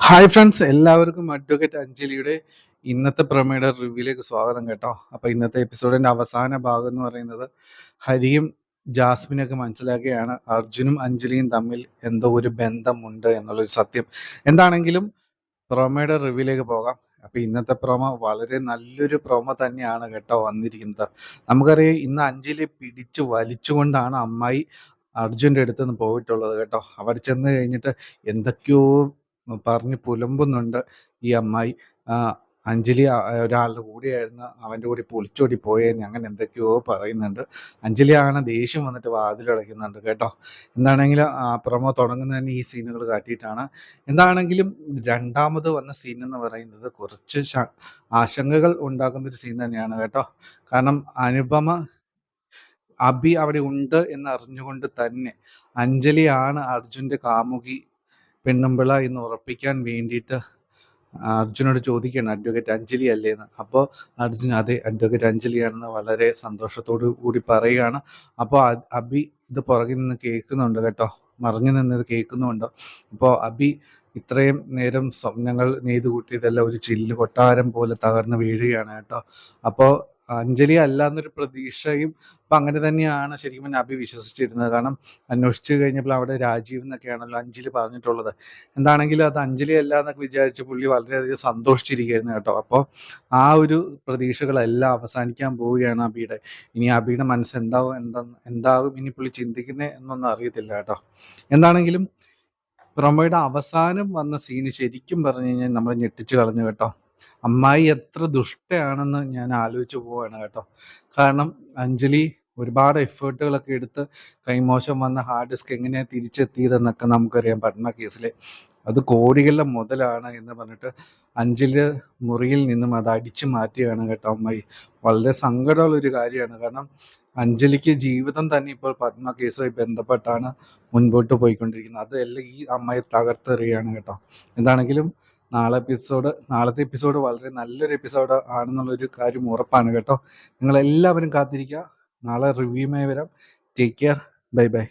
Hi friends, എല്ലാവർക്കും advocate അഞ്ജലിയുടെ ഇന്നത്തെ പ്രമേയുടെ റിവ്യൂയിലേക്ക് സ്വാഗതം കേട്ടോ. അപ്പോൾ ഇന്നത്തെ എപ്പിസോഡിന്റെ അവസാന ഭാഗം എന്ന് പറയുന്നത് ഹരിയും ജാസ്മിനൊക്കെ മനസ്സിലാക്കുകയാണ് അർജുനും അഞ്ജലിയും തമ്മിൽ എന്തോ ഒരു ബന്ധമുണ്ട് എന്നുള്ളൊരു സത്യം. എന്താണെങ്കിലും പ്രൊമോയുടെ റിവ്യൂയിലേക്ക് പോകാം. അപ്പോൾ ഇന്നത്തെ പ്രൊമോ വളരെ നല്ലൊരു പ്രൊമോ തന്നെയാണ് കേട്ടോ വന്നിരിക്കുന്നത്. നമുക്കറിയാം, ഇന്ന് അഞ്ജലിയെ പിടിച്ചു വലിച്ചുകൊണ്ടാണ് അമ്മായി അർജുൻ്റെ അടുത്ത് നിന്ന് പോയിട്ടുള്ളത് കേട്ടോ. അവിടെ ചെന്ന് കഴിഞ്ഞിട്ട് എന്തൊക്കെയോ പറഞ്ഞ് പുലമ്പുന്നുണ്ട് ഈ അമ്മായി. അഞ്ജലി ഒരാളുടെ കൂടെയായിരുന്നു, അവൻ്റെ കൂടെ പൊളിച്ചോടി പോയെന്ന് അങ്ങനെ എന്തൊക്കെയോ പറയുന്നുണ്ട്. അഞ്ജലി ആണ് ദേഷ്യം വന്നിട്ട് വാതിലടയ്ക്കുന്നുണ്ട് കേട്ടോ. എന്താണെങ്കിലും പ്രൊമോ തുടങ്ങുന്നതന്നെ ഈ സീനുകൾ കാട്ടിയിട്ടാണ്. എന്താണെങ്കിലും രണ്ടാമത് വന്ന സീൻ എന്ന് പറയുന്നത് കുറച്ച് ആശങ്കകൾ ഉണ്ടാക്കുന്നൊരു സീൻ തന്നെയാണ് കേട്ടോ. കാരണം അനുപമ അഭി അവിടെ ഉണ്ട് എന്നറിഞ്ഞുകൊണ്ട് തന്നെ അഞ്ജലിയാണ് അർജുൻ്റെ കാമുകി പെണ്ണുമ്പിള എന്ന് ഉറപ്പിക്കാൻ വേണ്ടിയിട്ട് അർജുനോട് ചോദിക്കുകയാണ്, അഡ്വക്കേറ്റ് അഞ്ജലി അല്ലേ എന്ന്. അപ്പോൾ അർജുൻ അതെ അഡ്വക്കേറ്റ് അഞ്ജലിയാണെന്ന് വളരെ സന്തോഷത്തോടു കൂടി പറയുകയാണ്. അപ്പോൾ അഭി ഇത് പുറകിൽ നിന്ന് കേൾക്കുന്നുണ്ട് കേട്ടോ, മറിഞ്ഞു നിന്നത് കേൾക്കുന്നുണ്ട്. അപ്പോൾ അഭി ഇത്രയും നേരം സ്വപ്നങ്ങൾ നെയ്തു കൂട്ടിയതെല്ലാം ഒരു ചില്ല് കൊട്ടാരം പോലെ തകർന്ന് വീഴുകയാണ് കേട്ടോ. അപ്പോൾ അഞ്ജലി അല്ല എന്നൊരു പ്രതീക്ഷയും അപ്പം അങ്ങനെ തന്നെയാണ് ശരിക്കും പറഞ്ഞാൽ അഭി വിശ്വസിച്ചിരുന്നത്. കാരണം അന്വേഷിച്ച് കഴിഞ്ഞപ്പോൾ അവിടെ രാജീവ് എന്നൊക്കെയാണല്ലോ അഞ്ജലി പറഞ്ഞിട്ടുള്ളത്. എന്താണെങ്കിലും അത് അഞ്ജലി അല്ല എന്നൊക്കെ വിചാരിച്ച് പുള്ളി വളരെയധികം സന്തോഷിച്ചിരിക്കുകയായിരുന്നു കേട്ടോ. അപ്പോൾ ആ ഒരു പ്രതീക്ഷകളെല്ലാം അവസാനിക്കാൻ പോവുകയാണ് അഭിയുടെ. ഇനി അഭിയുടെ മനസ്സ് എന്താകും ഇനി പുള്ളി ചിന്തിക്കുന്നത് എന്നൊന്നും അറിയത്തില്ല കേട്ടോ. എന്താണെങ്കിലും പ്രൊമോയുടെ അവസാനം വന്ന സീന് ശരിക്കും പറഞ്ഞു കഴിഞ്ഞാൽ നമ്മളെ ഞെട്ടിച്ചു കളഞ്ഞു കേട്ടോ. അമ്മായി എത്ര ദുഷ്ടയാണെന്ന് ഞാൻ ആലോചിച്ച് പോവാണ് കേട്ടോ. കാരണം അഞ്ജലി ഒരുപാട് എഫേർട്ടുകളൊക്കെ എടുത്ത് കൈമോശം വന്ന ഹാർഡ് ഡിസ്ക് എങ്ങനെയാണ് തിരിച്ചെത്തിയതെന്നൊക്കെ നമുക്കറിയാം. പത്മ കേസിൽ അത് കോടികളുടെ മുതലാണ് എന്ന് പറഞ്ഞിട്ട് അഞ്ജലി മുറിയിൽ നിന്നും അത് അടിച്ചു മാറ്റുകയാണ് കേട്ടോ അമ്മായി. വളരെ സങ്കടമുള്ളൊരു കാര്യമാണ്. കാരണം അഞ്ജലിക്ക് ജീവിതം തന്നെ ഇപ്പോൾ പത്മ കേസുമായി ബന്ധപ്പെട്ടാണ് മുൻപോട്ട് പോയിക്കൊണ്ടിരിക്കുന്നത്. അതെല്ലാം ഈ അമ്മായി തകർത്തെറിയാണ് കേട്ടോ. എന്താണെങ്കിലും നാളത്തെ എപ്പിസോഡ് വളരെ നല്ലൊരു എപ്പിസോഡ് ആണെന്നുള്ളൊരു കാര്യം ഉറപ്പാണ് കേട്ടോ. നിങ്ങളെല്ലാവരും കാത്തിരിക്കുക. നാളെ റിവ്യൂമായി വരാം. Take care. Bye bye.